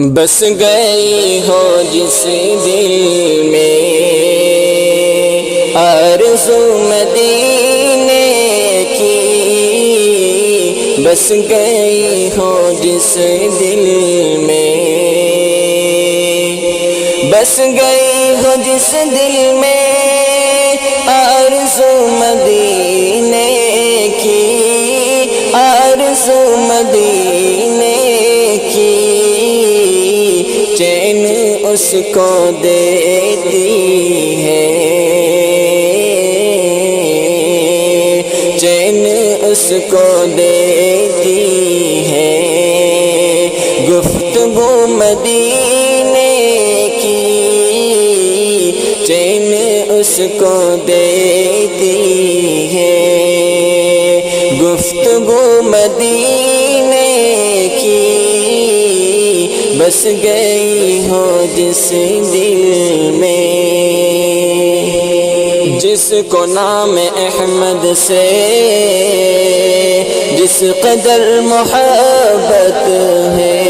بس گئی ہو جس دل میں آرزو مدینے کی، بس گئی ہو جس دل میں، بس گئی ہو جس دل میں آرزو مدینے کی، آرزو مدینے کی، چین اس کو دیتی ہے، چین اس کو دیتی ہے، گفتگو مدینے کی، چین اس کو دیتی ہے، گفتگو مدینے کی، بس گئی ہو جس دل میں، جس کو نام احمد سے جس قدر محبت ہے،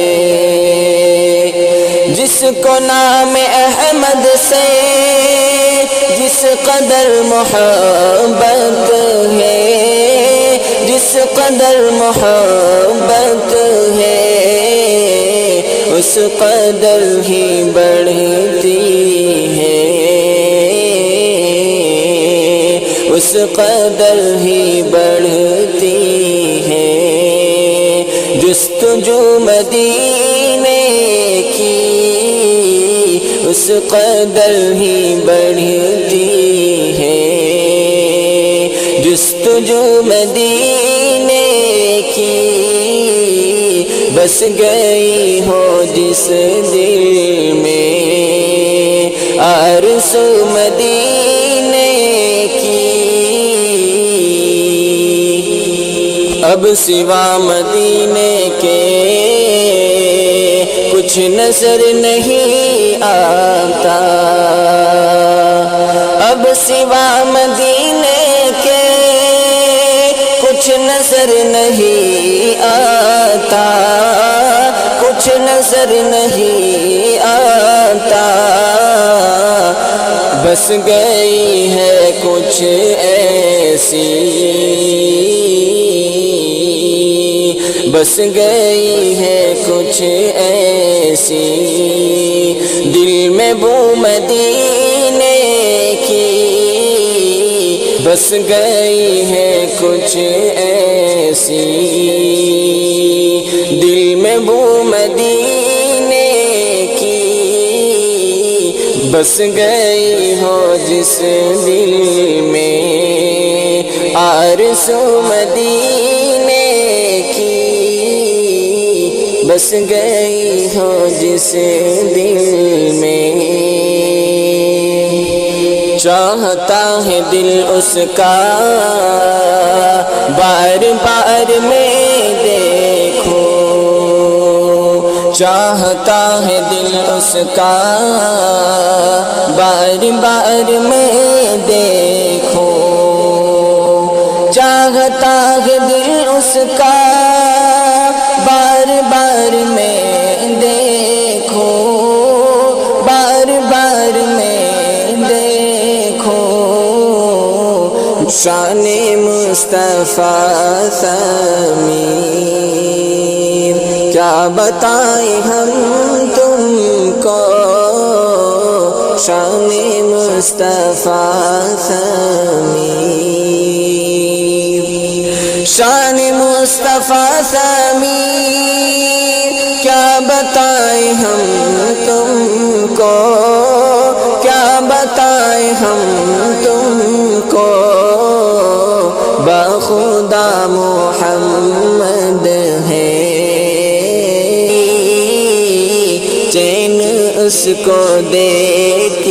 جس کو نام احمد سے جس قدر محبت ہے، جس قدر محبت ہے، اس قدر ہی بڑھتی ہے، اس قدر ہی بڑھتی ہے، جستجو مدینے کی، اس قدر ہی بڑھتی ہے، جستجو مدینے کی، بس گئی ہو جس دل میں آرزو مدینے کی، اب سوا مدینے کے کچھ نظر نہیں آتا، اب سوا مدینے کے کچھ نظر نہیں آتا، کچھ نظر نہیں آتا، بس گئی ہے کچھ ایسی، بس گئی ہے کچھ ایسی، دل میں بو مدینے کی، بس گئی ہے کچھ ایسی، دل میں بو مدینے کی، بس گئی ہو جس دل میں آرزو مدینے کی، بس گئی ہو جس دل میں، چاہتا ہے دل اس کا بار بار میں دیکھوں، چاہتا ہے دل اس کا بار بار میں دیکھوں، چاہتا ہے دل اس کا بار بار میں دیکھوں، بار بار میں دیکھوں، شان مصطفیٰ ضمیر کیا بتائیں ہم تم کو، شان مصطفیٰ ضمیر، شان مصطفیٰ ضمیر کیا بتائیں ہم تم کو، کیا بتائیں ہم تم کو، بخدا محمد ہے، چین اس کو دیتی